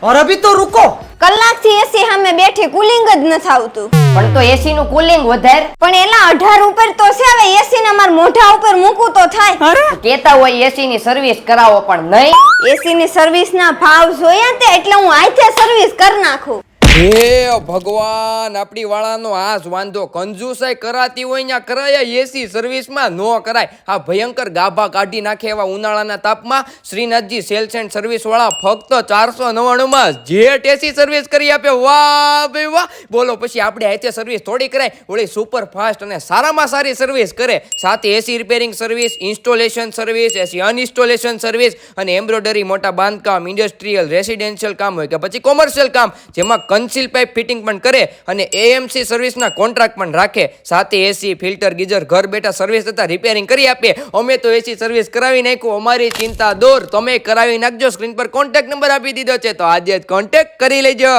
और अभी तो रुको। કલાકથી એસી સામે બેઠી કુલિંગ જ નથી આવતું. પણ તો એસી નું કુલિંગ વધારે પણ એલા 18 ઉપર તો છે, હવે એસી ને માર મોઢા ઉપર મૂકું તો થાય. કેતા હોય એસી ની સર્વિસ કરાવો પણ નહીં. એસી ની સર્વિસ ના ભાવ જોયા તે એટલે હું આઈથે સર્વિસ કરી નાખું. હે ભગવાન, આપણી વાળાનો આ જ વાંધો, કંજુસાઈ કરાતી હોય ત્યાં કરાય, એસી સર્વિસમાં નો કરાય. આ ભયંકર ગાભા કાઢી નાખે એવા ઉનાળાના તાપમાં શ્રીનાથજી સેલ્સ એન્ડ સર્વિસ વાળા ફક્ત 499 માં જેટ એસી સર્વિસ કરી આપે. વાહ ભાઈ વાહ. બોલો પછી આપણે આઈતે સર્વિસ થોડી કરાય, ઓલી સુપર ફાસ્ટ અને સારામાં સારી સર્વિસ કરે. સાથે એસી રિપેરિંગ સર્વિસ, ઇન્સ્ટોલેશન સર્વિસ, એસી અનઇન્સ્ટોલેશન સર્વિસ અને એમ્બ્રોઇડરી, મોટા બાંધકામ, ઇન્ડસ્ટ્રીયલ, રેસિડેન્શિયલ કામ હોય કે પછી કોમર્શિયલ કામ, જેમાં કન્સીલ પાઇપ ફિટિંગ પણ કરે અને એએમસી સર્વિસના કોન્ટ્રાક્ટ પણ રાખે. સાથે એસી, ફિલ્ટર, ગીઝર ઘર બેઠા સર્વિસ તથા રિપેરિંગ કરી આપે. અમે તો એસી સર્વિસ કરાવી નાખ્યું, અમારી ચિંતા દૂર. તમે કરાવી નાખજો. સ્ક્રીન પર કોન્ટેક્ટ નંબર આપી દીધો છે, તો આજે જ કોન્ટેક્ટ કરી લેજો.